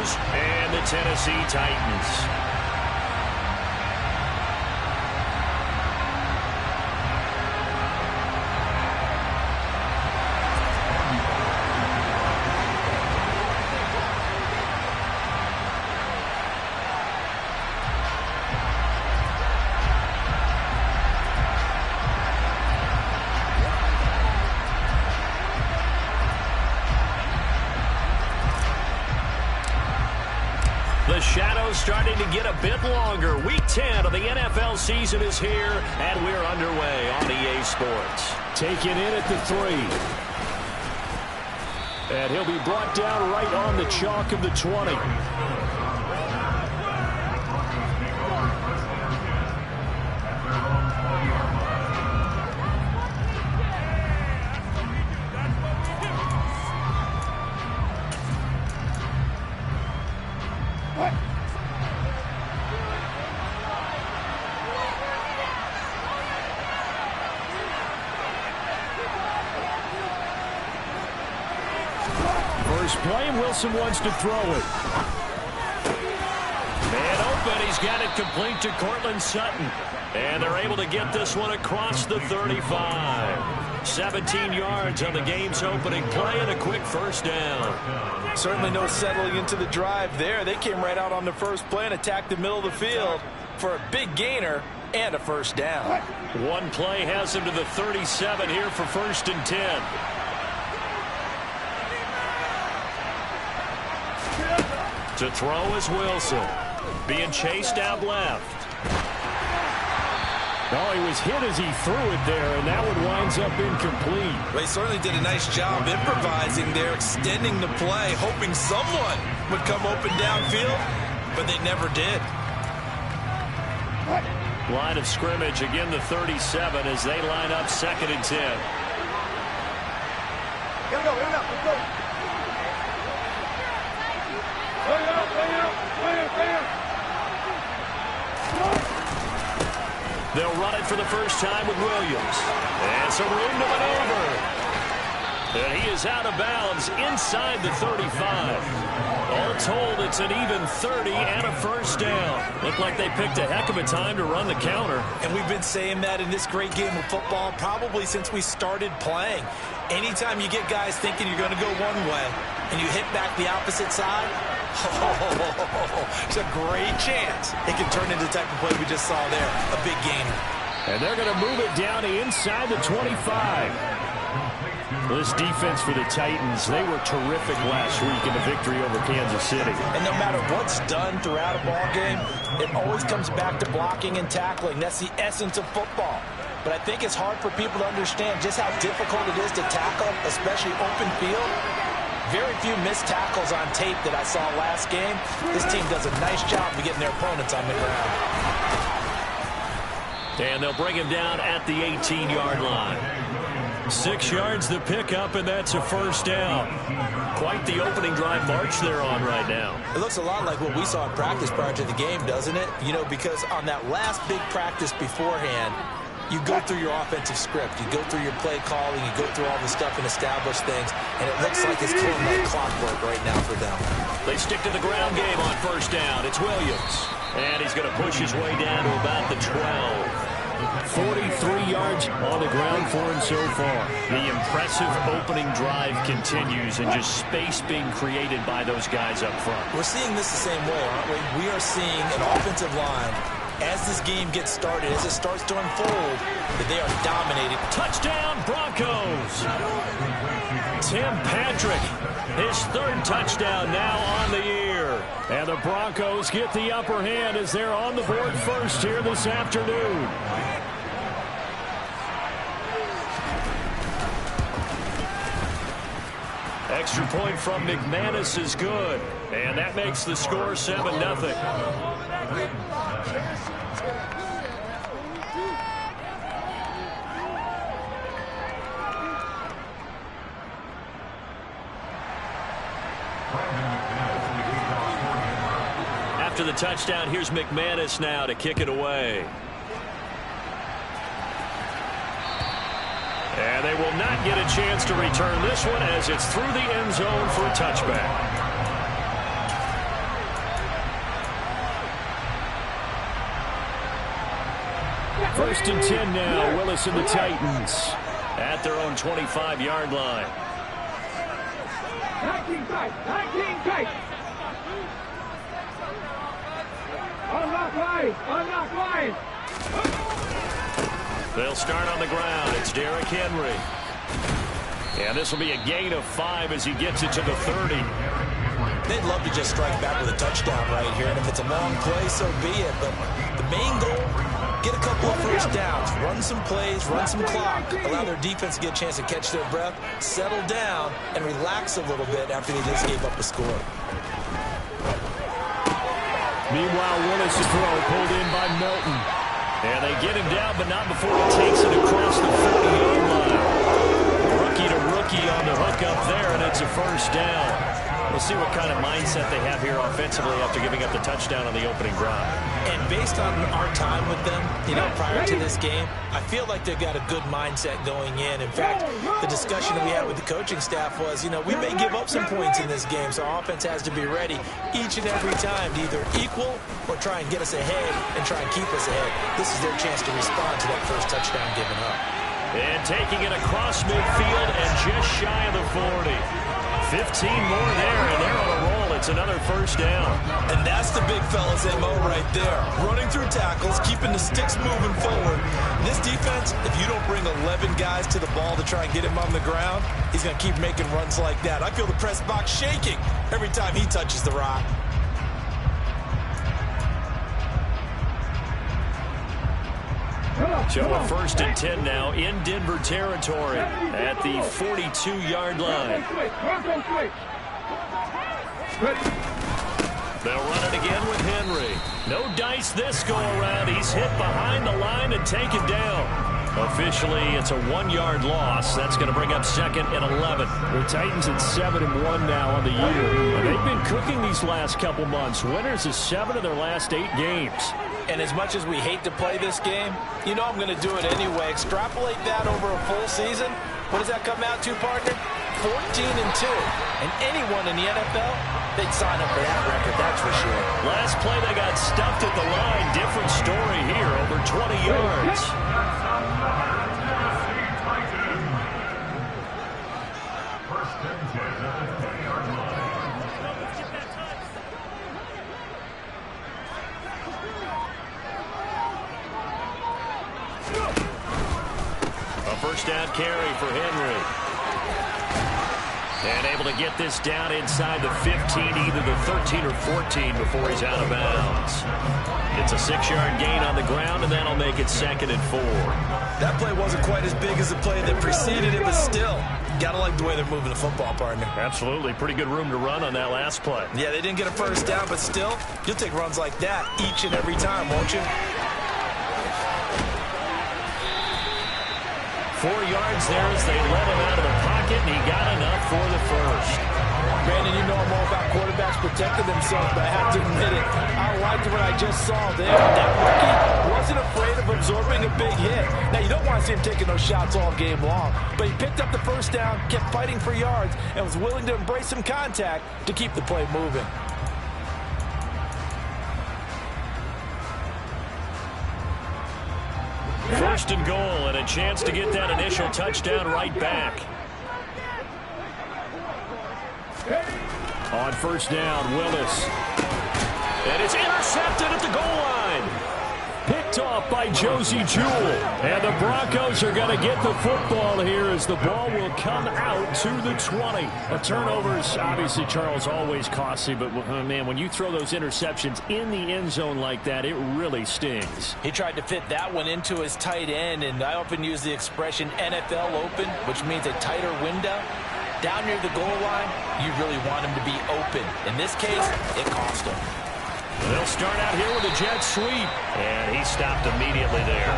Broncos and the Tennessee Titans. The shadow's starting to get a bit longer. Week 10 of the NFL season is here, and we're underway on EA Sports. Taken in at the 3. And he'll be brought down right on the chalk of the 20. Play, and Wilson wants to throw it. Man open, he's got it complete to Cortland Sutton. And they're able to get this one across the 35. 17 yards on the game's opening play and a quick first down. Certainly no settling into the drive there. They came right out on the first play and attacked the middle of the field for a big gainer and a first down. One play has him to the 37 here for 1st and 10. To throw is Wilson. Being chased out left. Oh, he was hit as he threw it there, and that one winds up incomplete. Well, he certainly did a nice job improvising there, extending the play, hoping someone would come open downfield, but they never did. Line of scrimmage, again the 37 as they line up 2nd and 10. Here we go, here we go, let's go. They'll run it for the first time with Williams. And some room to maneuver. And he is out of bounds inside the 35. All told, it's an even 30 and a first down. Looked like they picked a heck of a time to run the counter. And we've been saying that in this great game of football probably since we started playing. Anytime you get guys thinking you're going to go one way and you hit back the opposite side, it's a great chance it can turn into the type of play we just saw there, a big gainer. And they're going to move it down to inside the 25. This defense for the Titans, they were terrific last week in the victory over Kansas City. And no matter what's done throughout a ball game, it always comes back to blocking and tackling. That's the essence of football. But I think it's hard for people to understand just how difficult it is to tackle, especially open field. Very few missed tackles on tape that I saw last game. This team does a nice job of getting their opponents on the ground. And they'll bring him down at the 18-yard line. 6 yards the pickup, and that's a first down. Quite the opening drive march they're on right now. It looks a lot like what we saw in practice prior to the game, doesn't it? You know, because on that last big practice beforehand, you go through your offensive script. You go through your play calling. You go through all the stuff and establish things. And it looks like it's killing like clockwork right now for them. They stick to the ground game on first down. It's Williams. And he's going to push his way down to about the 12. 43 yards on the ground for him so far. The impressive opening drive continues, and just space being created by those guys up front. We're seeing this the same way, aren't we? We are seeing an offensive line, as this game gets started, as it starts to unfold, that they are dominating. Touchdown, Broncos! Tim Patrick, his 3rd touchdown now on the year. And the Broncos get the upper hand as they're on the board first here this afternoon. Extra point from McManus is good. And that makes the score 7-0. After the touchdown, here's McManus now to kick it away. And they will not get a chance to return this one as it's through the end zone for a touchback. First and 10 now. Willis and the Titans at their own 25-yard line. 19 tight. Unlock line. They'll start on the ground. It's Derrick Henry. And this will be a gain of 5 as he gets it to the 30. They'd love to just strike back with a touchdown right here, and if it's a long play, so be it. But the main goal, get a couple of first downs, run some plays, run some clock, allow their defense to get a chance to catch their breath, settle down, and relax a little bit after they just gave up a score. Meanwhile, Willis' throw pulled in by Melton. And they get him down, but not before he takes it across the 40-yard line. Rookie to rookie on the hook up there, and it's a first down. We'll see what kind of mindset they have here offensively after giving up the touchdown on the opening drive. And based on our time with them, prior to this game, I feel like they've got a good mindset going in. In fact, the discussion that we had with the coaching staff was, we may give up some points in this game, so our offense has to be ready each and every time to either equal or try and get us ahead and try and keep us ahead. This is their chance to respond to that first touchdown given up. And taking it across midfield and just shy of the 40. 15 more there, and they're on a roll. It's another first down. And that's the big fella's MO right there. Running through tackles, keeping the sticks moving forward. This defense, if you don't bring 11 guys to the ball to try and get him on the ground, he's going to keep making runs like that. I feel the press box shaking every time he touches the rock. So a first and 10 now in Denver territory at the 42-yard line. They'll run it again with Henry. No dice this go around. He's hit behind the line and taken down. Officially, it's a 1-yard loss. That's going to bring up second and 11. The Titans at 7-1 now on the year. And they've been cooking these last couple months. Winners of 7 of their last 8 games. And as much as we hate to play this game, I'm going to do it anyway. Extrapolate that over a full season. What does that come out to, partner? 14-2. And anyone in the NFL, they'd sign up for that record, that's for sure. Last play, they got stuffed at the line. Different story here, over 20 yards. First down carry for Henry. And able to get this down inside the 15, either the 13 or 14 before he's out of bounds. It's a 6-yard gain on the ground, and that'll make it second and 4. That play wasn't quite as big as the play that preceded it, but still, gotta like the way they're moving the football, partner. Absolutely. Pretty good room to run on that last play. Yeah, they didn't get a first down, but still, you'll take runs like that each and every time, won't you? 4 yards there as they let him out of the pocket, and he got enough for the first. Brandon, I'm all about quarterbacks protecting themselves, but I have to admit it, I liked what I just saw there. That rookie wasn't afraid of absorbing a big hit. Now, you don't want to see him taking those shots all game long, but he picked up the first down, kept fighting for yards, and was willing to embrace some contact to keep the play moving. First and goal, and a chance to get that initial touchdown right back. On first down, Willis. And it's intercepted at the goal line. Picked off by Josie Jewell. And the Broncos are going to get the football here as the ball will come out to the 20. A turnover's obviously, Charles, always costly, but man, when you throw those interceptions in the end zone like that, it really stings. He tried to fit that one into his tight end, and I often use the expression NFL open, which means a tighter window. Down near the goal line, you really want him to be open. In this case, it cost him. They'll start out here with a jet sweep, and he stopped immediately there.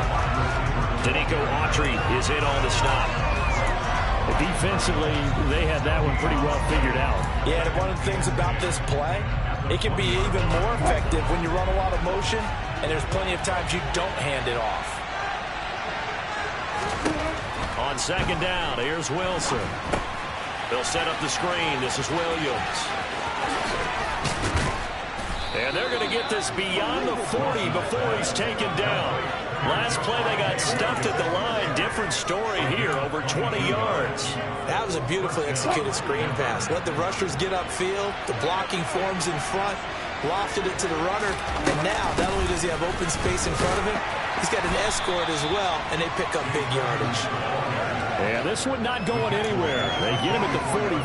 Danico Autry is in on the stop. Defensively, they had that one pretty well figured out. Yeah, and one of the things about this play, it can be even more effective when you run a lot of motion, and there's plenty of times you don't hand it off. On second down, here's Wilson. They'll set up the screen. This is Williams. And they're going to get this beyond the 40 before he's taken down. Last play they got stuffed at the line. Different story here, over 20 yards. That was a beautifully executed screen pass. Let the rushers get upfield. The blocking forms in front. Lofted it to the runner. And now, not only does he have open space in front of him, he's got an escort as well, and they pick up big yardage. Yeah, this one not going anywhere. They get him at the 44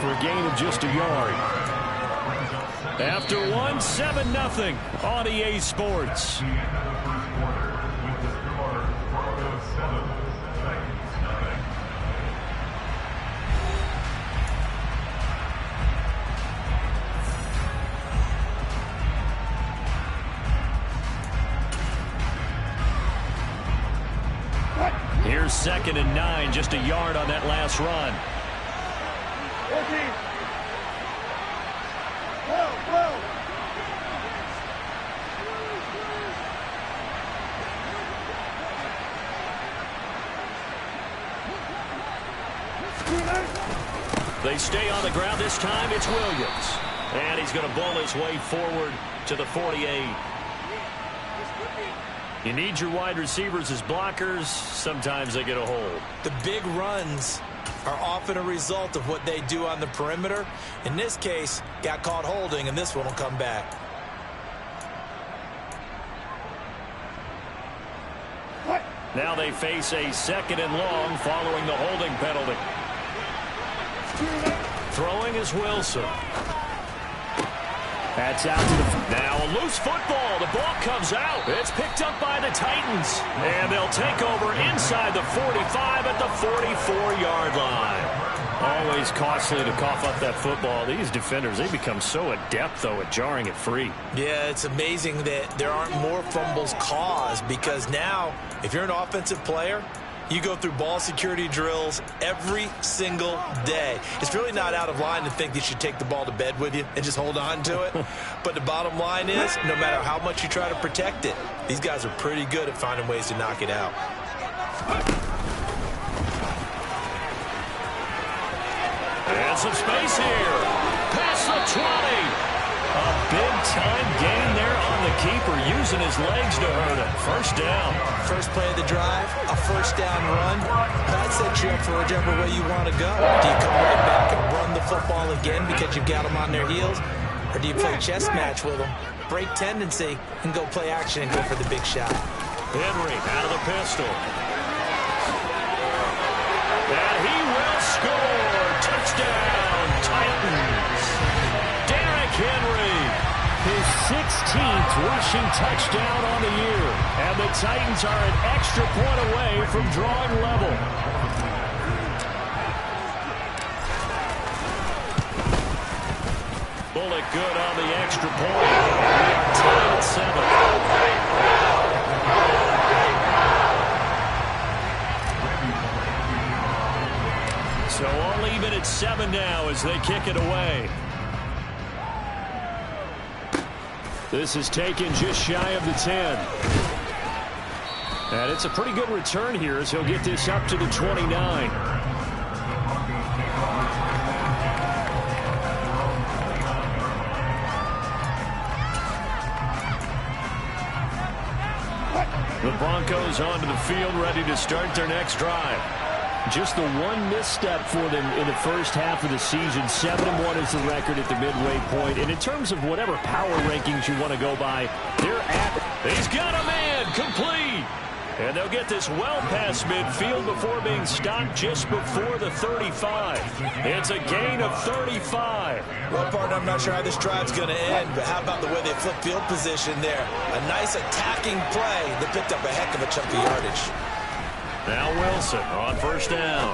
for a gain of just a yard. After one, 7-0 on EA Sports. Here's 2nd and 9, just a yard on that last run. They stay on the ground this time. It's Williams. And he's going to bull his way forward to the 48. You need your wide receivers as blockers. Sometimes they get a hold. The big runs are often a result of what they do on the perimeter. In this case, got caught holding, and this one will come back. Now they face a 2nd and long following the holding penalty. Throwing is Wilson. That's out to the... Now a loose football. The ball comes out. It's picked up by the Titans. And they'll take over inside the 45 at the 44-yard line. Always costly to cough up that football. These defenders, they become so adept, though, at jarring it free. Yeah, it's amazing that there aren't more fumbles caused, because now, if you're an offensive player, you go through ball security drills every single day. It's really not out of line to think you should take the ball to bed with you and just hold on to it. But the bottom line is, no matter how much you try to protect it, these guys are pretty good at finding ways to knock it out. And some space here. Past the 20. A big-time gain there on the keeper, using his legs to hurt him. First down. First play of the drive, a first down run. That sets you up for whichever way you want to go. Do you come right back and run the football again because you've got them on their heels? Or do you play chess match with them, break tendency, and go play action and go for the big shot? Henry out of the pistol. And he will score. Touchdown, Titans. Derrick Henry, his 16th rushing touchdown on the year. And the Titans are an extra point away from drawing level. Bullet good on the extra point. We are tied at 7. So all even at 7 now as they kick it away. This is taken just shy of the 10. And it's a pretty good return here as he'll get this up to the 29. The Broncos onto the field, ready to start their next drive. Just the one misstep for them in the first half of the season. 7-1 is the record at the midway point. And in terms of whatever power rankings you want to go by, they're at... He's got a man, complete. And they'll get this well past midfield before being stopped just before the 35. It's a gain of 35. Well, partner, I'm not sure how this drive's going to end, but how about the way they flip field position there? A nice attacking play that picked up a heck of a chunk of yardage. Now Wilson on first down.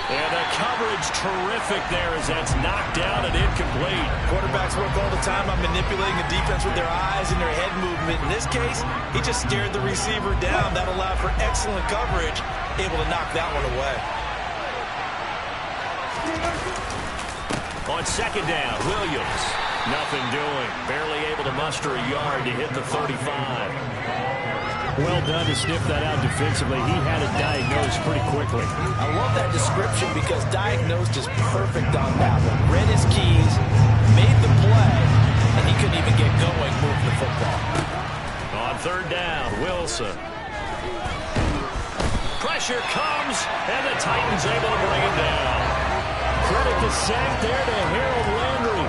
And the coverage terrific there as that's knocked down and incomplete. Quarterbacks work all the time on manipulating the defense with their eyes and their head movement. In this case, he just stared the receiver down. That allowed for excellent coverage, able to knock that one away. On second down, Williams. Nothing doing. Barely able to muster a yard to hit the 35. Well done to sniff that out defensively. He had it diagnosed pretty quickly. I love that description because diagnosed is perfect on that one. Read his keys, made the play, and he couldn't even get going moving the football. On third down, Bosa. Pressure comes, and the Titans able to bring him down. Credit the sack there to Harold Landry.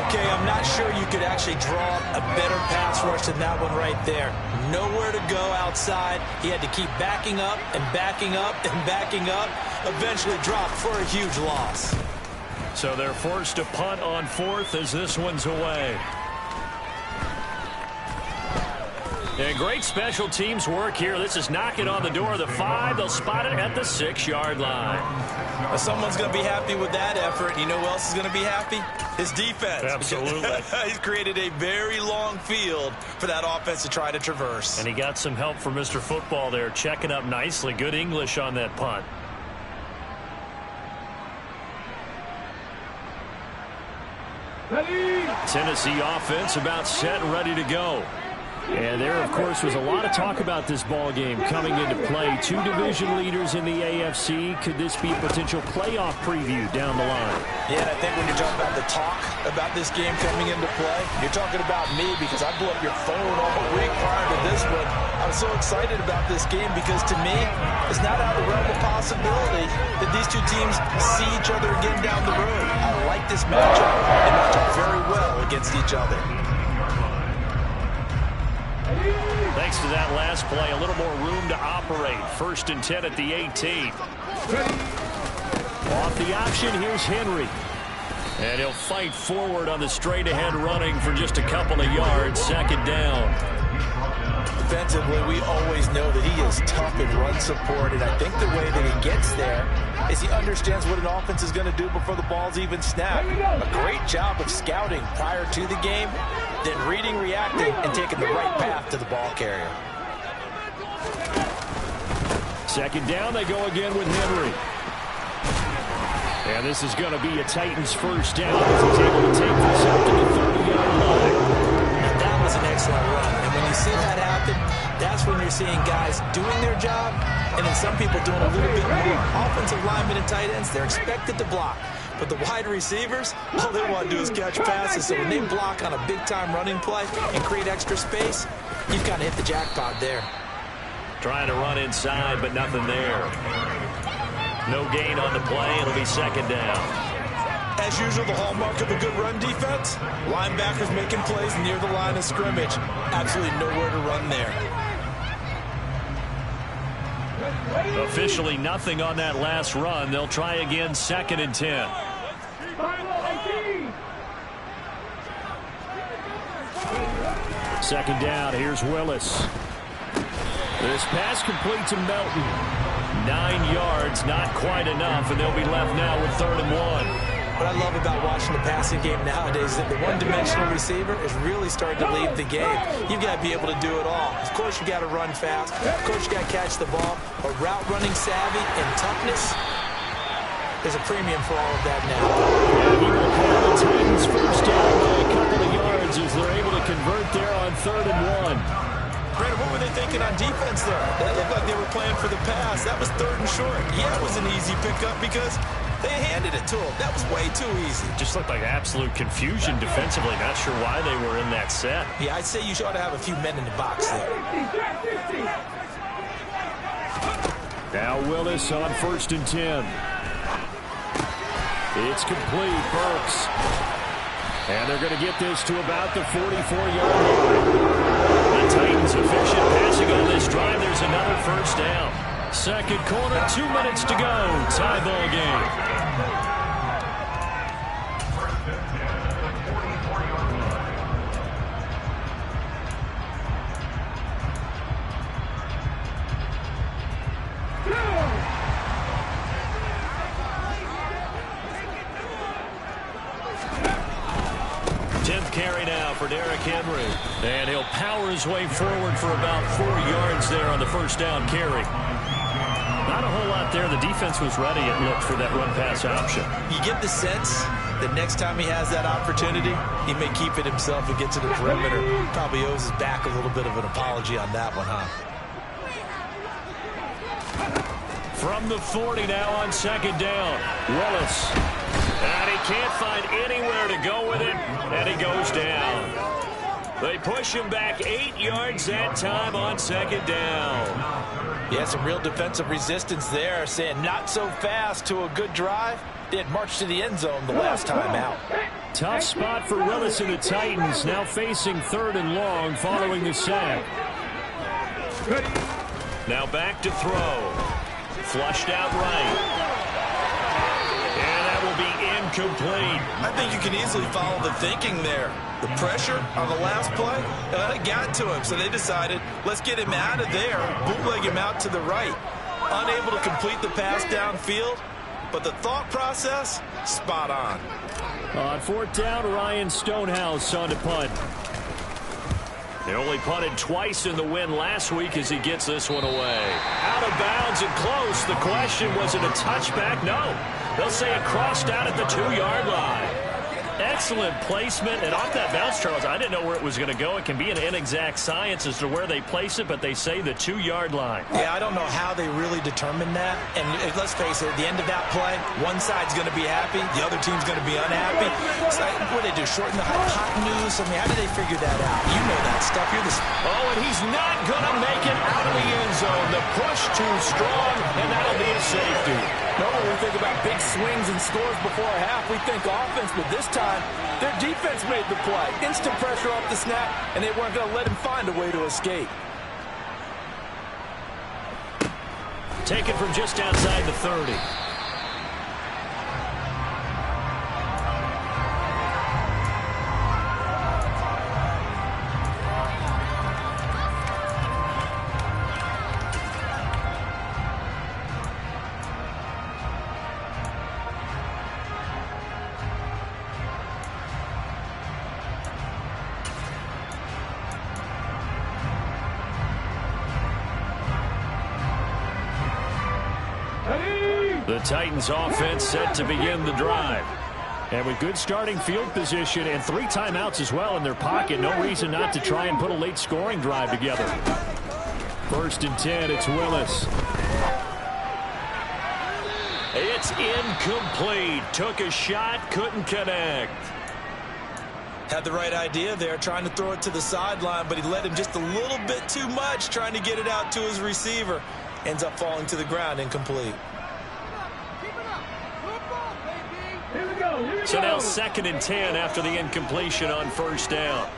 Okay, I'm not sure you could actually draw a better pass rush than that one right there. Nowhere to go outside. He had to keep backing up and backing up and backing up. Eventually dropped for a huge loss. So they're forced to punt on 4th as this one's away. And great special teams work here. This is knocking on the door of the 5. They'll spot it at the 6-yard line. Well, someone's going to be happy with that effort. You know who else is going to be happy? His defense. Absolutely. He's created a very long field for that offense to try to traverse. And he got some help from Mr. Football there, checking up nicely. Good English on that punt. Tennessee offense about set and ready to go. And there, of course, was a lot of talk about this ball game coming into play. 2 division leaders in the AFC. Could this be a potential playoff preview down the line? Yeah, and I think when you're talking about the talk about this game coming into play, you're talking about me because I blew up your phone all week prior to this one. I'm so excited about this game because to me, it's not out of the realm of possibility that these two teams see each other again down the road. I like this matchup. They match up very well against each other. Thanks to that last play, a little more room to operate. 1st and 10 at the 18. Off the option, here's Henry. And he'll fight forward on the straight-ahead running for just a couple of yards. 2nd down. Defensively, we always know that he is tough in run support, and I think the way that he gets there is he understands what an offense is going to do before the ball's even snapped. A great job of scouting prior to the game, then reading, reacting, and taking the right path to the ball carrier. 2nd down, they go again with Henry. And this is going to be a Titans 1st down as he's able to take this up to the 30-yard line. And that was an excellent run. And when you see that happen, that's when you're seeing guys doing their job and then some people doing a little bit more. Offensive linemen and tight ends, they're expected to block. But the wide receivers, all they want to do is catch passes. So when they block on a big-time running play and create extra space, you've kind of hit the jackpot there. Trying to run inside, but nothing there. No gain on the play. It'll be 2nd down. As usual, the hallmark of a good run defense, linebackers making plays near the line of scrimmage. Absolutely nowhere to run there. Officially nothing on that last run. They'll try again, 2nd and 10. 2nd down, here's Willis. This pass complete to Melton. 9 yards, not quite enough, and they'll be left now with 3rd and 1. What I love about watching the passing game nowadays is that the one-dimensional receiver is really starting to lead the game. You've got to be able to do it all. Of course, you got to run fast. Of course, you got to catch the ball. But route running savvy and toughness, there's a premium for all of that now. And he will call the Titans 1st down by a couple of yards as they're able to convert there on 3rd and 1. Brandon, what were they thinking on defense there? That looked like they were playing for the pass. That was 3rd and short. Yeah, it was an easy pickup because they handed it to him. That was way too easy. Just looked like absolute confusion defensively. Not sure why they were in that set. Yeah, I'd say you ought to have a few men in the box there. Now Willis on 1st and 10. It's complete, Burks. And they're going to get this to about the 44-yard line. The Titans efficient passing on this drive. There's another 1st down. 2nd quarter, 2 minutes to go. Tie ball game. Carry now for Derrick Henry. And he'll power his way forward for about 4 yards there on the 1st down carry. Not a whole lot there. The defense was ready, it looked, for that run-pass option. You get the sense that next time he has that opportunity, he may keep it himself and get to the perimeter. Probably owes his back a little bit of an apology on that one, huh? From the 40 now on 2nd down. Willis. And he can't find anywhere to go with it, and he goes down. They push him back 8 yards that time on second down. Yeah, some real defensive resistance there, saying not so fast to a good drive. They had marched to the end zone the last time out. Tough spot for Willis and the Titans, now facing 3rd and long following the sack. Now back to throw. Flushed out right. And that will be incomplete. I think you can easily follow the thinking there. The pressure on the last play, it got to him, so they decided, let's get him out of there, bootleg him out to the right. Unable to complete the pass downfield, but the thought process, spot on. On 4th down, Ryan Stonehouse on to punt. They only punted twice in the win last week as he gets this one away. Out of bounds and close. The question, was it a touchback? No. They'll say it crossed out at the 2-yard line. Excellent placement, and off that bounce, Charles, I didn't know where it was going to go. It can be an inexact science as to where they place it, but they say the 2-yard line. Yeah, I don't know how they really determined that. And let's face it, at the end of that play, one side's going to be happy, the other team's going to be unhappy. So, what do they do, shorten the hypotenuse? I mean, how do they figure that out? You know that stuff. You're the... Oh, and he's not going to make it out of the end zone. The push too strong, and that'll be a safety. Normally we think about big swings and scores before a half. We think offense, but this time their defense made the play. Instant pressure off the snap, and they weren't going to let him find a way to escape. Taken from just outside the 30. The Titans offense set to begin the drive. And with good starting field position and 3 timeouts as well in their pocket, no reason not to try and put a late scoring drive together. 1st and 10, it's Willis. It's incomplete. Took a shot, couldn't connect. Had the right idea there, trying to throw it to the sideline, but he let him just a little bit too much, trying to get it out to his receiver. Ends up falling to the ground, incomplete. So now 2nd and 10 after the incompletion on 1st down.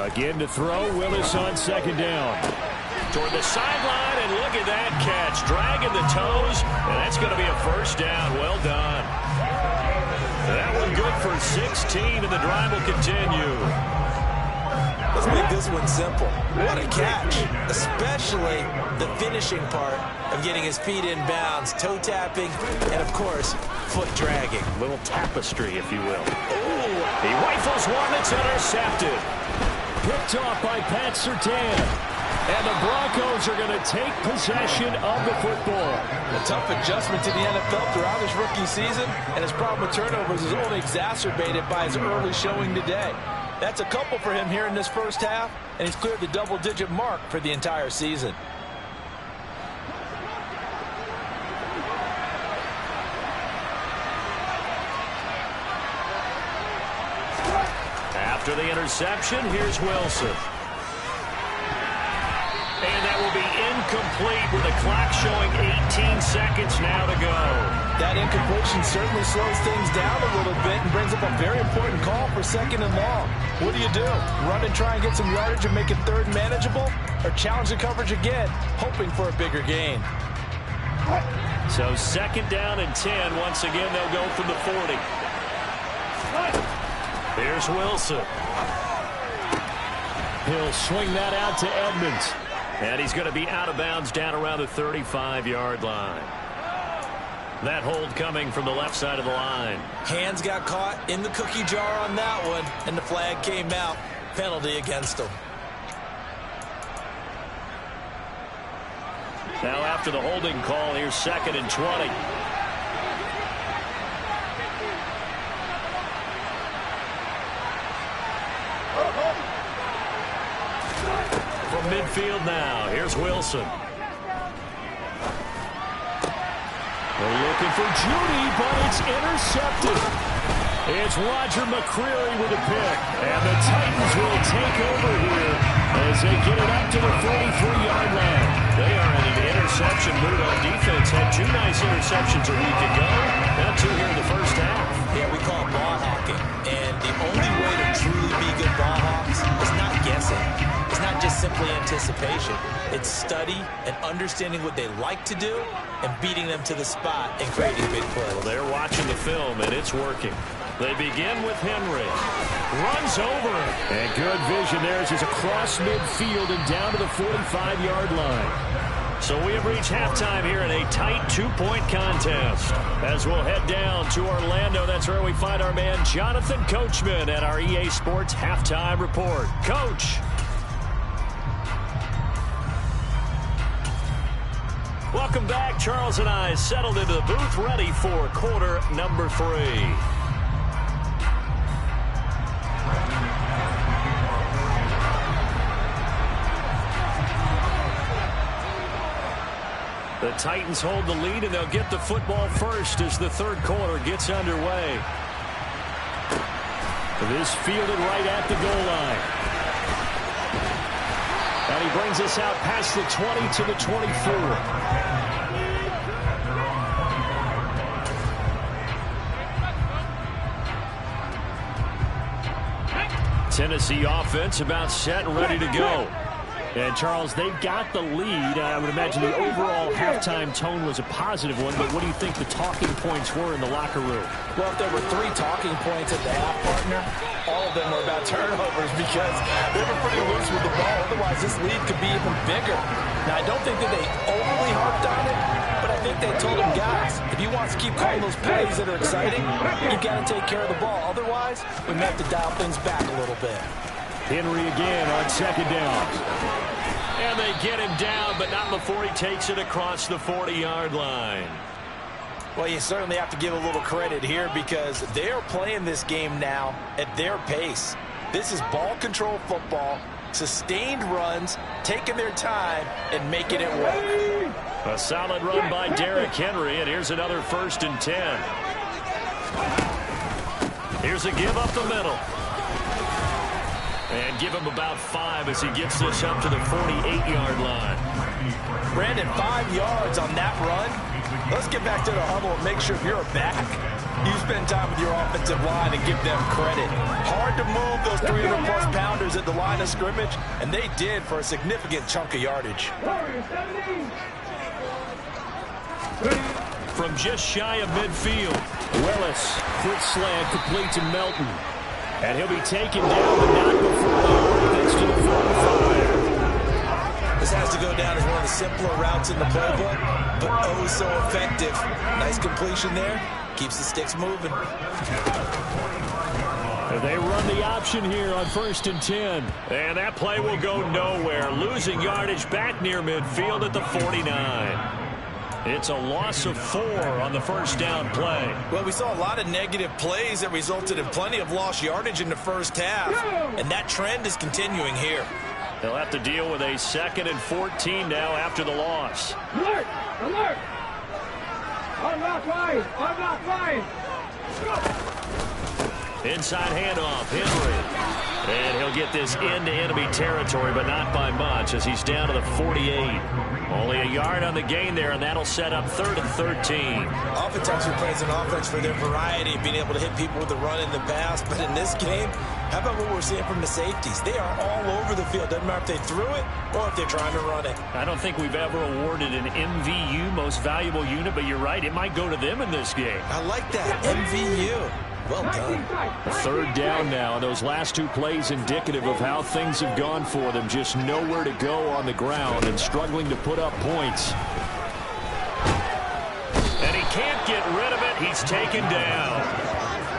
Again to throw, Willis on 2nd down. Toward the sideline, and look at that catch. Dragging the toes, and that's going to be a 1st down. Well done. That one good for 16, and the drive will continue. Let's make this one simple. What a catch, especially the finishing part of getting his feet in bounds, toe tapping, and of course, foot dragging. Little tapestry, if you will. Ooh, he rifles one that's intercepted. Picked off by Pat Surtain. And the Broncos are going to take possession of the football. A tough adjustment to the NFL throughout his rookie season, and his problem with turnovers is only exacerbated by his early showing today. That's a couple for him here in this 1st half, and he's cleared the double-digit mark for the entire season. After the interception, here's Wilson. And that will be incomplete with the clock showing 18 seconds now to go. That incompletion certainly slows things down a little bit and brings up a very important call for 2nd and long. What do? Run and try and get some yardage and make it 3rd manageable? Or challenge the coverage again, hoping for a bigger gain? So 2nd down and 10. Once again, they'll go from the 40. Here's Wilson. He'll swing that out to Edmonds. And he's going to be out of bounds down around the 35-yard line. That hold coming from the left side of the line. Hands got caught in the cookie jar on that one, and the flag came out. Penalty against him. Now after the holding call, here's 2nd and 20. From midfield now, here's Wilson. They're looking for Judy, but it's intercepted. It's Roger McCreary with a pick. And the Titans will take over here as they get it up to the 43-yard line. They are in an interception mood on defense. Had 2 nice interceptions a week ago. Now 2 here in the first half. Yeah, we call it ball hawking. And the only way to truly be good ball hawks is not guessing. It's not just simply anticipation. It's study and understanding what they like to do and beating them to the spot and creating big plays. Well, they're watching the film, and it's working. They begin with Henry. Runs over it. And good vision there as he's across midfield and down to the 45-yard line. So we have reached halftime here in a tight 2-point contest. As we'll head down to Orlando, that's where we find our man Jonathan Coachman at our EA Sports Halftime Report. Coach. Welcome back. Charles and I settled into the booth, ready for quarter number 3. The Titans hold the lead, and they'll get the football first as the third quarter gets underway. This fielded right at the goal line. And he brings us out past the 20 to the 24. Tennessee offense about set and ready to go. And, Charles, they've got the lead. I would imagine the overall halftime tone was a positive one, but what do you think the talking points were in the locker room? Well, if there were 3 talking points at the half, partner, all of them were about turnovers because they were pretty loose with the ball. Otherwise, this lead could be even bigger. Now, I don't think that they overly harped on it, but I think they told them, guys, if you want to keep calling those plays that are exciting, you've got to take care of the ball. Otherwise, we may have to dial things back a little bit. Henry again on second down. And they get him down, but not before he takes it across the 40-yard line. Well, you certainly have to give a little credit here because they're playing this game now at their pace. This is ball control football, sustained runs, taking their time, and making it work. A solid run by Derrick Henry, and here's another 1st and 10. Here's a give up the middle. And give him about 5 as he gets this up to the 48-yard line. Brandon, 5 yards on that run. Let's get back to the huddle and make sure if you're a back, you spend time with your offensive line and give them credit. Hard to move those 300-plus pounders at the line of scrimmage, and they did for a significant chunk of yardage. From just shy of midfield, Willis, quick slant, complete to Melton. And he'll be taken down, but not before the gets to the 45. This has to go down as one of the simpler routes in the playbook, but oh so effective. Nice completion there. Keeps the sticks moving. And they run the option here on 1st and 10. And that play will go nowhere. Losing yardage back near midfield at the 49. It's a loss of 4 on the first down play. Well, we saw a lot of negative plays that resulted in plenty of lost yardage in the first half, and that trend is continuing here. They'll have to deal with a 2nd and 14 now after the loss. Alert! Alert! Unlock line! Unlock line! Inside handoff, Henry. And he'll get this into enemy territory, but not by much as he's down to the 48. Only a yard on the gain there, and that'll set up 3rd and 13. Oftentimes we praise an offense for their variety of being able to hit people with the run in the pass, but in this game, how about what we're seeing from the safeties? They are all over the field. Doesn't matter if they threw it or if they're trying to run it. I don't think we've ever awarded an MVU, most valuable unit, but you're right, it might go to them in this game. I like that, MVU. Well done. 3rd down now, and those last 2 plays indicative of how things have gone for them. Just nowhere to go on the ground and struggling to put up points. And he can't get rid of it. He's taken down.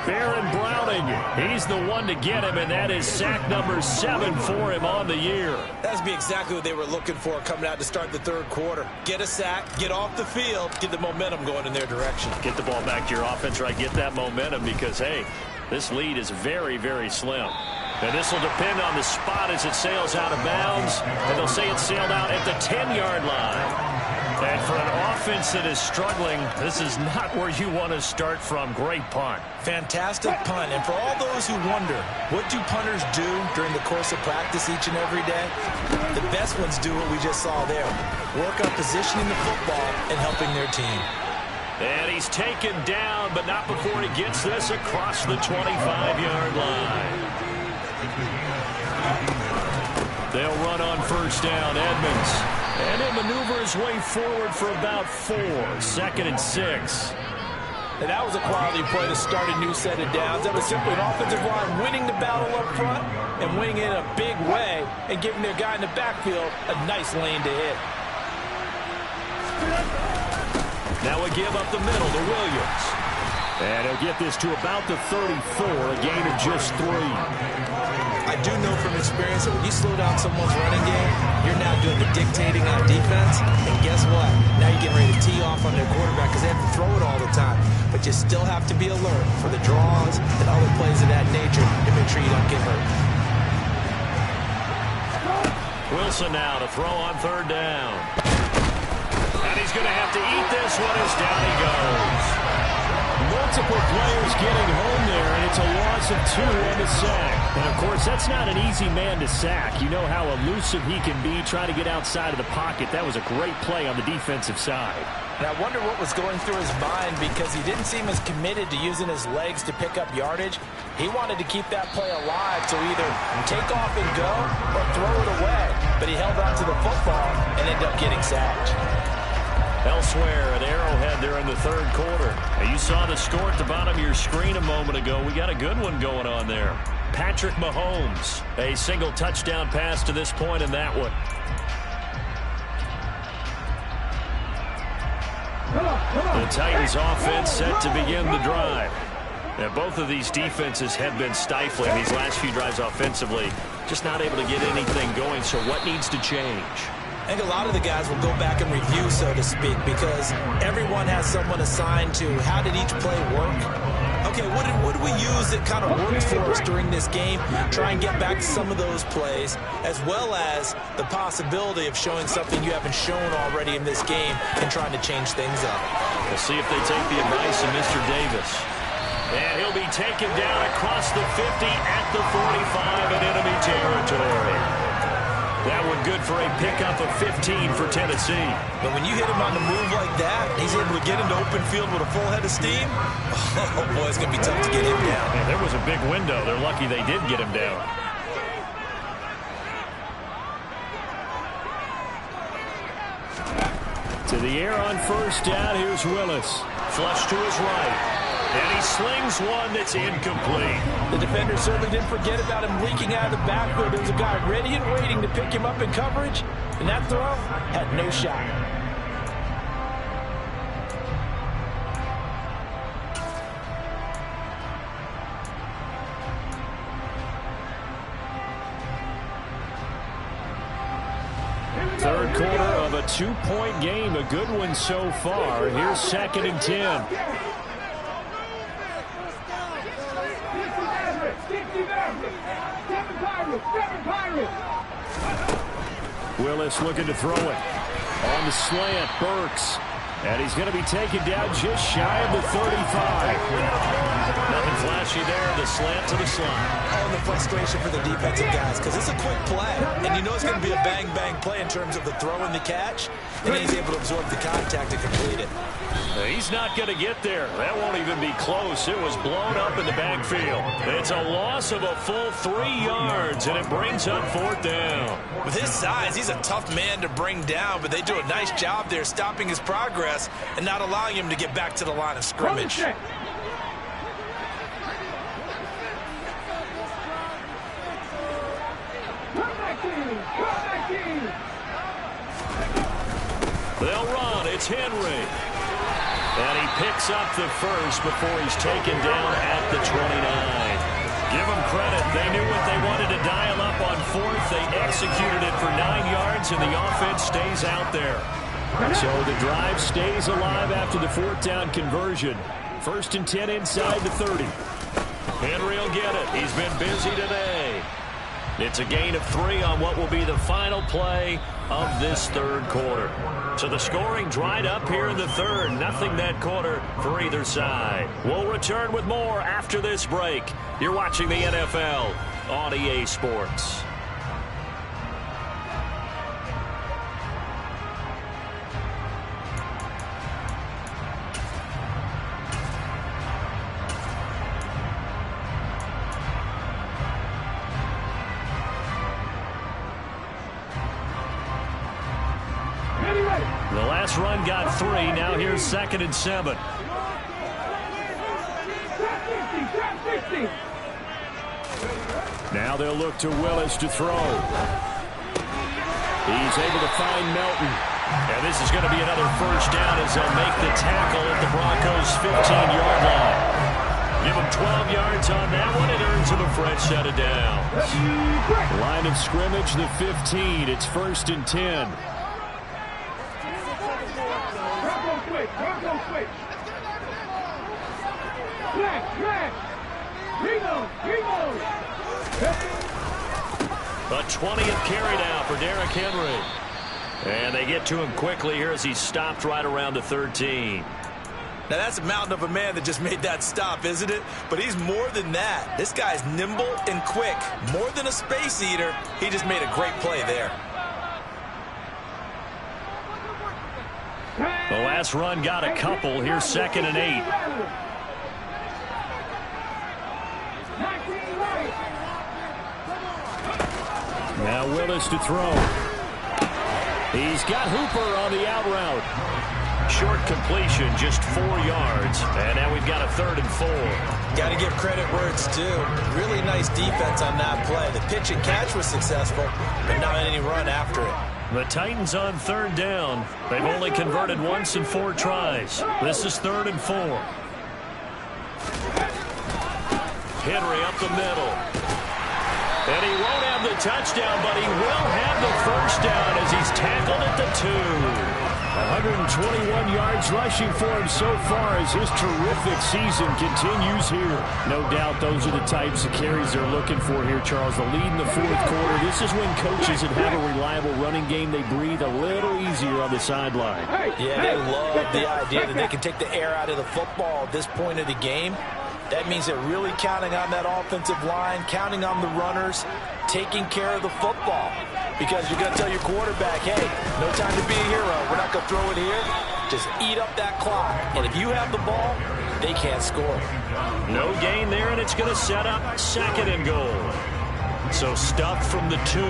Baron Browning, he's the one to get him, and that is sack number 7 for him on the year. That would be exactly what they were looking for coming out to start the 3rd quarter. Get a sack, get off the field, get the momentum going in their direction. Get the ball back to your offense, right? Get that momentum because, hey, this lead is very, very slim. And this will depend on the spot as it sails out of bounds. And they'll say it sailed out at the 10-yard line. And for an offense that is struggling, this is not where you want to start from. Great punt. Fantastic punt. And for all those who wonder, what do punters do during the course of practice each and every day? The best ones do what we just saw there. Work on positioning the football and helping their team. And he's taken down, but not before he gets this across the 25-yard line. They'll run on first down, Edmonds. And he'll maneuver his way forward for about 4. 2nd and 6. And that was a quality play to start a new set of downs. That was simply an offensive line winning the battle up front and winning it in a big way and giving their guy in the backfield a nice lane to hit. Now a give up the middle to Williams. And he'll get this to about the 34, a gain of just 3. I do know from experience that when you slow down someone's running game, you're now doing the dictating on defense. And guess what? Now you're getting ready to tee off on their quarterback because they have to throw it all the time. But you still have to be alert for the draws and other plays of that nature to make sure you don't get hurt. Wilson now to throw on 3rd down. And he's going to have to eat this one as down he goes. Multiple players getting home there, and it's a loss of 2 and a sack. And, of course, that's not an easy man to sack. You know how elusive he can be trying to get outside of the pocket. That was a great play on the defensive side. And I wonder what was going through his mind because he didn't seem as committed to using his legs to pick up yardage. He wanted to keep that play alive to either take off and go or throw it away. But he held on to the football and ended up getting sacked. Elsewhere at Arrowhead there in the 3rd quarter. Now, you saw the score at the bottom of your screen a moment ago. We got a good one going on there. Patrick Mahomes, a single touchdown pass to this point in that one. The Titans offense set to begin the drive. Now, both of these defenses have been stifling these last few drives offensively. Just not able to get anything going, so what needs to change? I think a lot of the guys will go back and review, so to speak, because everyone has someone assigned to how did each play work. Okay, what did we use that kind of worked for us during this game? Try and get back to some of those plays, as well as the possibility of showing something you haven't shown already in this game and trying to change things up. We'll see if they take the advice of Mr. Davis. And he'll be taken down across the 50 at the 45 in enemy territory. That one good for a pickup of 15 for Tennessee. But when you hit him on the move like that, he's able to get into open field with a full head of steam. Oh, boy, it's going to be tough to get him down. Man, there was a big window. They're lucky they did get him down. To the air on first down. Here's Willis. Flush to his right. And he slings one that's incomplete. The defender certainly didn't forget about him leaking out of the backfield. There was a guy ready and waiting to pick him up in coverage, and that throw had no shot. Third quarter of a 2-point game. A good one so far. Here's 2nd and 10. Willis looking to throw it. On the slant, Burks. And he's going to be taken down just shy of the 35. Nothing flashy there. The slant to the slot. Oh, the frustration for the defensive guys, because it's a quick play. And you know it's going to be a bang-bang play in terms of the throw and the catch. And then he's able to absorb the contact and complete it. He's not going to get there. That won't even be close. It was blown up in the backfield. It's a loss of a full 3 yards, and it brings up 4th down. With his size, he's a tough man to bring down, but they do a nice job there stopping his progress and not allowing him to get back to the line of scrimmage. They'll run. It's Henry. And he picks up the first before he's taken down at the 29. Give them credit. They knew what they wanted to dial up on 4th. They executed it for 9 yards, and the offense stays out there. So the drive stays alive after the 4th down conversion. 1st and 10 inside the 30. Henry will get it. He's been busy today. It's a gain of 3 on what will be the final play of this 3rd quarter. So the scoring dried up here in the third. Nothing that quarter for either side. We'll return with more after this break. You're watching the NFL on EA Sports. The last run got 3. Now here's 2nd and 7. Now they'll look to Willis to throw. He's able to find Melton. And this is going to be another first down as they'll make the tackle at the Broncos' 15-yard line. Give him 12 yards on that one. It earns him a fresh set of downs. Line of scrimmage, the 15. It's 1st and 10. A 20th carry now for Derrick Henry. And they get to him quickly here as he's stopped right around the 13. Now, that's a mountain of a man that just made that stop, isn't it? But he's more than that. This guy's nimble and quick. More than a space eater. He just made a great play there. The last run got a couple. Here's 2nd and 8. Now Willis to throw. He's got Hooper on the out route. Short completion, just 4 yards. And now we've got a 3rd and 4. Got to give credit where it's due. Really nice defense on that play. The pitch and catch was successful, but not any run after it. The Titans on 3rd down. They've only converted once in 4 tries. This is 3rd and 4. Henry up the middle. And he won't have the touchdown, but he will have the first down as he's tackled at the 2. 121 yards rushing for him so far as his terrific season continues here. No doubt those are the types of carries they're looking for here, Charles. The lead in the 4th quarter. This is when coaches that have a reliable running game, they breathe a little easier on the sideline. Yeah, they love the idea that they can take the air out of the football at this point of the game. That means they're really counting on that offensive line, counting on the runners, taking care of the football. Because you're going to tell your quarterback, hey, no time to be a hero. We're not going to throw it here. Just eat up that clock. And if you have the ball, they can't score. No gain there, and it's going to set up 2nd and goal. So stuffed from the 2,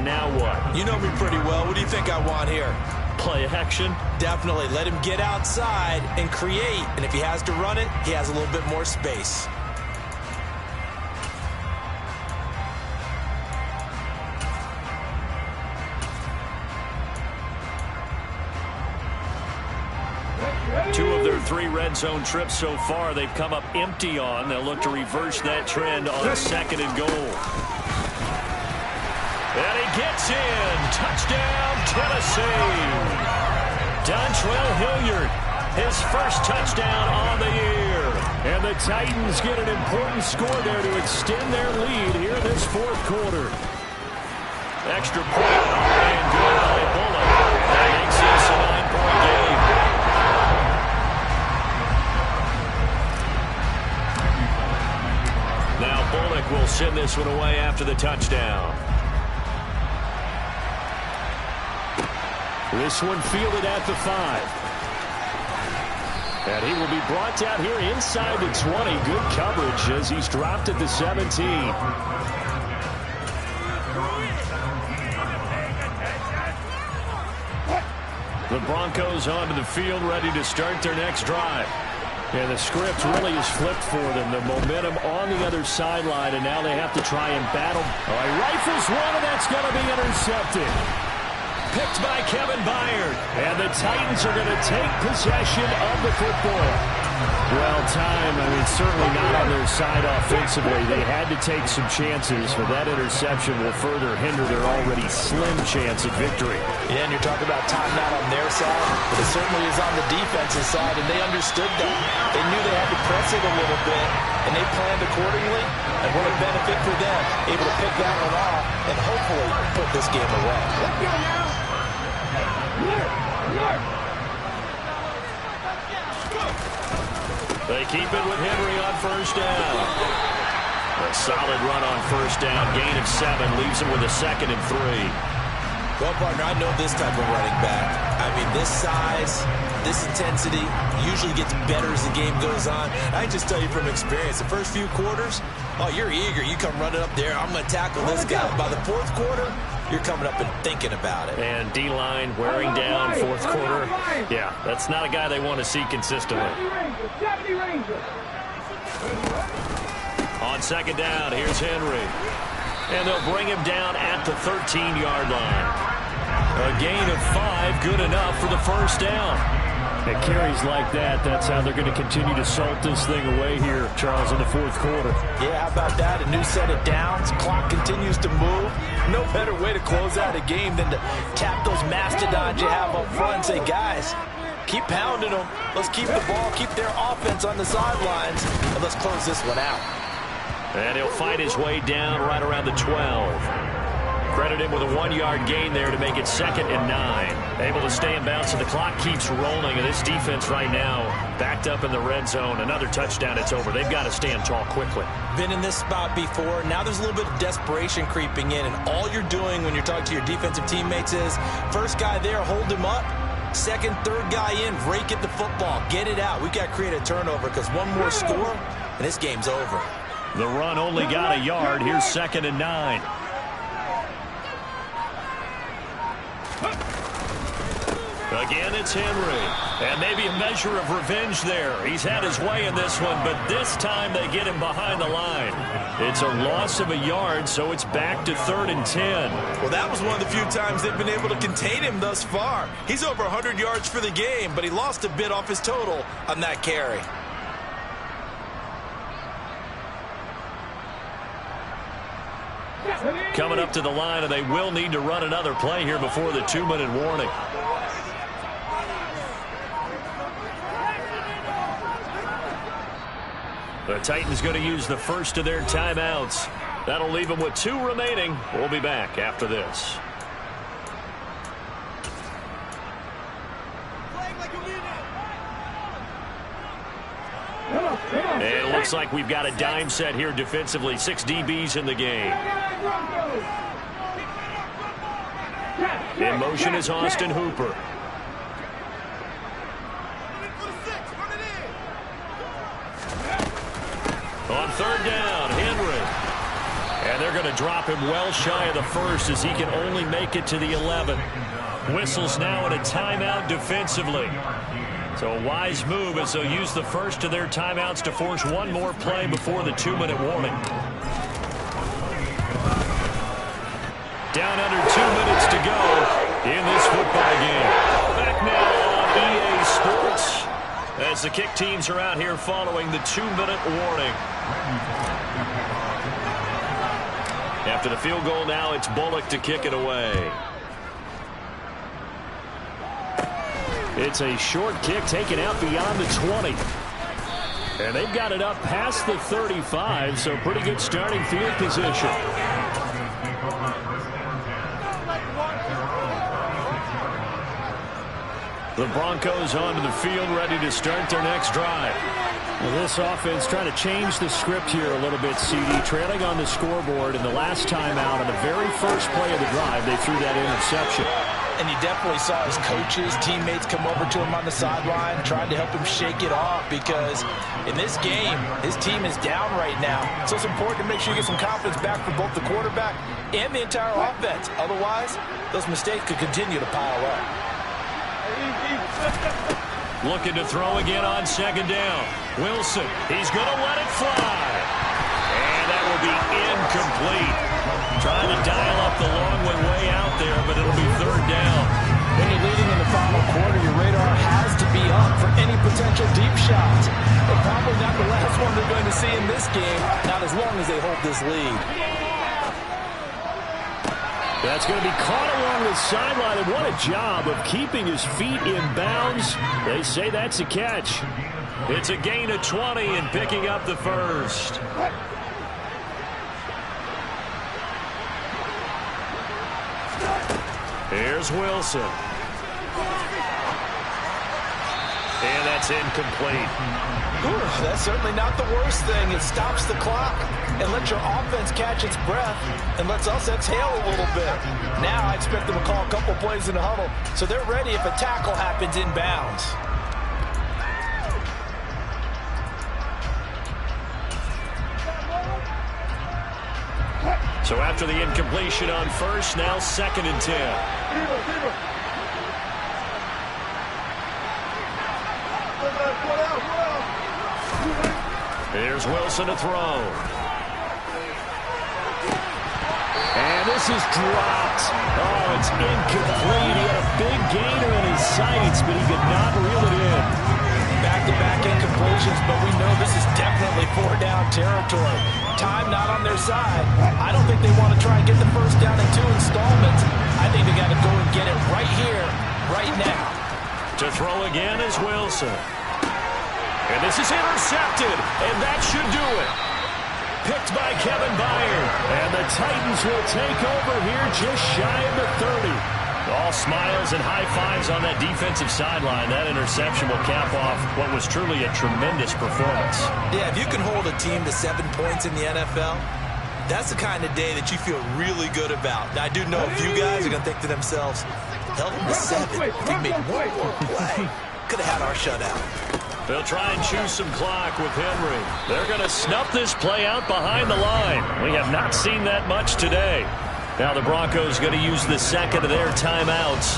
now what? You know me pretty well. What do you think I want here? Play action? Definitely. Let him get outside and create. And if he has to run it, he has a little bit more space. Two of their 3 red zone trips so far, they've come up empty on. They'll look to reverse that trend on 2nd and goal. And he gets in. Touchdown, Tennessee. Dontrell Hilliard, his first touchdown on the year. And the Titans get an important score there to extend their lead here in this 4th quarter. Extra point and good by Bullock. That makes this a 9-point game. Now Bullock will send this one away after the touchdown. This one fielded at the 5. And he will be brought down here inside the 20. Good coverage as he's dropped at the 17. The Broncos onto the field, ready to start their next drive. And the script really is flipped for them. The momentum on the other sideline, and now they have to try and battle. Oh, he rifles one, and that's going to be intercepted. Picked by Kevin Byard. And the Titans are going to take possession of the football. Well, certainly not on their side offensively. They had to take some chances, but that interception will further hinder their already slim chance at victory. Yeah, and you're talking about time not on their side, but it certainly is on the defensive side, and they understood that. They knew they had to press it a little bit, and they planned accordingly, and what a benefit for them, able to pick that one off and hopefully put this game away. Let's go now. They keep it with Henry on first down. A solid run on first down. Gain of 7 leaves him with a 2nd and 3. Well, partner, I know this type of running back. I mean, this size, this intensity usually gets better as the game goes on. I can just tell you from experience, the first few quarters, oh, you're eager. You come running up there, I'm going to tackle this guy. By the 4th quarter, you're coming up and thinking about it. And D-line wearing down 4th quarter. Yeah, that's not a guy they want to see consistently. On 2nd down, here's Henry. And they'll bring him down at the 13-yard line. A gain of 5, good enough for the first down. At carries like that, that's how they're going to continue to salt this thing away here, Charles, in the 4th quarter. Yeah, how about that? A new set of downs. Clock continues to move. No better way to close out a game than to tap those mastodons you have up front and say, guys, keep pounding them. Let's keep the ball, keep their offense on the sidelines, and let's close this one out. And he'll fight his way down right around the 12. Credit him with a 1-yard gain there to make it 2nd and 9. Able to stay in bounds, so the clock keeps rolling. And this defense right now backed up in the red zone. Another touchdown, it's over. They've got to stand tall quickly. Been in this spot before. Now there's a little bit of desperation creeping in. And all you're doing when you're talking to your defensive teammates is, first guy there, hold him up. 2nd, 3rd guy in, rake at the football. Get it out. We've got to create a turnover because one more score, and this game's over. The run only got a yard. Here's 2nd and 9. Again, it's Henry. And maybe a measure of revenge there. He's had his way in this one, but this time they get him behind the line. It's a loss of a yard, so it's back to 3rd and 10. Well, that was one of the few times they've been able to contain him thus far. He's over 100 yards for the game, but he lost a bit off his total on that carry. Coming up to the line, and they will need to run another play here before the 2-minute warning. The Titans going to use the first of their timeouts. That'll leave them with 2 remaining. We'll be back after this. And it looks like we've got a dime set here defensively. 6 DBs in the game. In motion is Austin Hooper. On 3rd down, Henry. And they're going to drop him well shy of the 1st as he can only make it to the 11. Whistles now in a timeout defensively. So a wise move as they'll use the first of their timeouts to force one more play before the 2-minute warning. Down under 2 minutes to go in this football game. Back now on EA Sports as the kick teams are out here following the 2-minute warning. After the field goal now, it's Bullock to kick it away. It's a short kick taken out beyond the 20. And they've got it up past the 35, so pretty good starting field position. The Broncos onto the field, ready to start their next drive. Well, this offense trying to change the script here a little bit, CD. Trailing on the scoreboard in the last timeout on the very first play of the drive, they threw that interception. And you definitely saw his coaches, teammates come over to him on the sideline, tried to help him shake it off because in this game, his team is down right now. So it's important to make sure you get some confidence back for both the quarterback and the entire offense. Otherwise, those mistakes could continue to pile up. Looking to throw again on 2nd down. Wilson, he's going to let it fly. And that will be incomplete. Trying to dial up the long way out there, but it'll be 3rd down. When you're leading in the final quarter, your radar has to be up for any potential deep shots. But probably not the last one they're going to see in this game, not as long as they hold this lead. That's going to be caught along the sideline, and what a job of keeping his feet in bounds. They say that's a catch. It's a gain of 20 and picking up the first. Here's Wilson. And that's incomplete. Ooh, that's certainly not the worst thing. It stops the clock and lets your offense catch its breath and lets us exhale a little bit. Now I expect them to call a couple plays in the huddle so they're ready if a tackle happens inbounds. So after the incompletion on first, now 2nd and 10. Here's Wilson to throw. And this is dropped. Oh, it's incomplete. He had a big gainer in his sights, but he could not reel it in. Back-to-back incompletions, but we know this is definitely 4-down territory. Time not on their side. I don't think they want to try and get the first down in 2 installments. I think they got to go and get it right here, right now. To throw again is Wilson. And this is intercepted, and that should do it. Picked by Kevin Byard. And the Titans will take over here just shy of the 30. All smiles and high fives on that defensive sideline. That interception will cap off what was truly a tremendous performance. Yeah, if you can hold a team to 7 points in the NFL, that's the kind of day that you feel really good about. Now, I do know a few guys are going to think to themselves, held them to 7. If they made one more play, could have had our shutout. They'll try and choose some clock with Henry. They're going to snuff this play out behind the line. We have not seen that much today. Now the Broncos going to use the second of their timeouts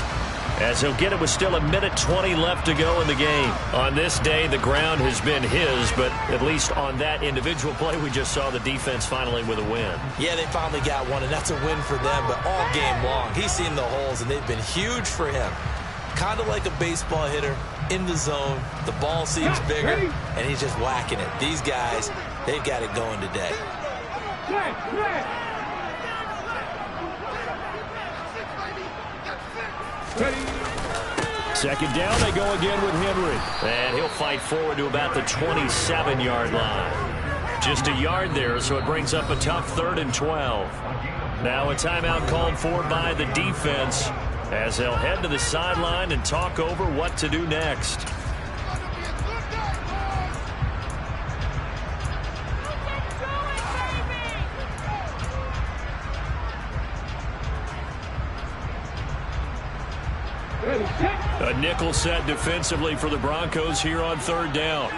as he'll get it with still 1:20 left to go in the game. On this day, the ground has been his, but at least on that individual play, we just saw the defense finally with a win. Yeah, they finally got one, and that's a win for them, but all game long, he's seen the holes, and they've been huge for him. Kind of like a baseball hitter in the zone. The ball seems bigger, and he's just whacking it. These guys, they've got it going today. Second down, they go again with Henry. And he'll fight forward to about the 27-yard line. Just a yard there, so it brings up a tough 3rd and 12. Now a timeout called for by the defense as they'll head to the sideline and talk over what to do next. A nickel set defensively for the Broncos here on 3rd down.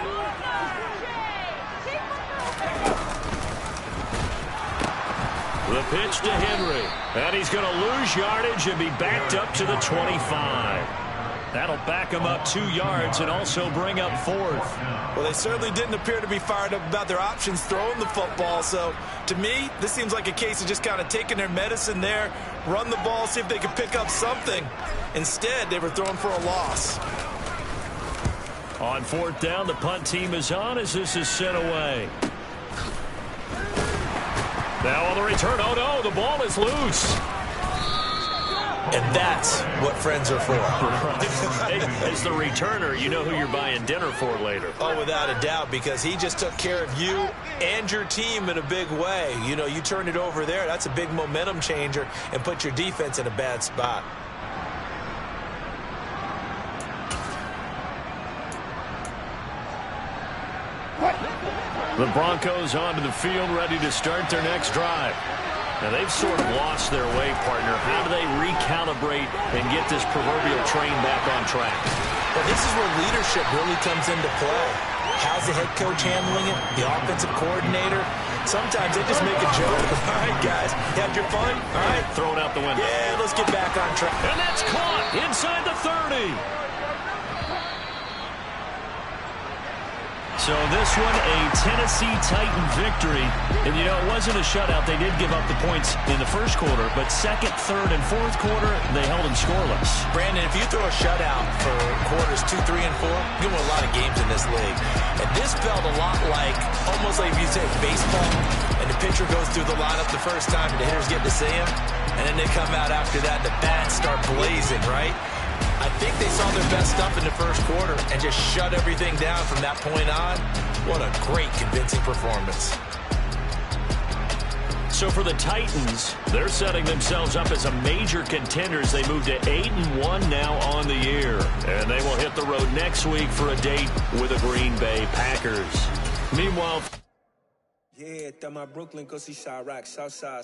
The pitch to Henry. And he's going to lose yardage and be backed up to the 25. That'll back him up 2 yards and also bring up 4th. Well, they certainly didn't appear to be fired up about their options throwing the football. So, to me, this seems like a case of just kind of taking their medicine there, run the ball, see if they could pick up something. Instead, they were throwing for a loss. On 4th down, the punt team is on as this is sent away. Now on the return, oh no, the ball is loose. And that's what friends are for. As the returner, you know who you're buying dinner for later. Oh, without a doubt, because he just took care of you and your team in a big way. You know, you turn it over there, that's a big momentum changer and put your defense in a bad spot. The Broncos onto the field, ready to start their next drive. Now, they've sort of lost their way, partner. How do they recalibrate and get this proverbial train back on track? Well, this is where leadership really comes into play. How's the head coach handling it? The offensive coordinator? Sometimes they just make a joke. All right, guys, you had your fun? All right. Throw it out the window. Yeah, let's get back on track. And that's caught inside the 30. So this one, a Tennessee Titan victory. And, you know, it wasn't a shutout. They did give up the points in the first quarter, but second, third, and fourth quarter, they held them scoreless. Brandon, if you throw a shutout for quarters 2, 3, and 4, you win a lot of games in this league. And this felt a lot like, almost like if you say baseball, and the pitcher goes through the lineup the first time, and the hitters get to see him, and then they come out after that, and the bats start blazing, right? I think they saw their best stuff in the first quarter and just shut everything down from that point on. What a great, convincing performance. So So for the Titans, they're setting themselves up as a major contender as they move to 8-1 now on the year. And they will hit the road next week for a date with the Green Bay Packers. Meanwhile, yeah, tá my Brooklyn, go see Chirac, Southside,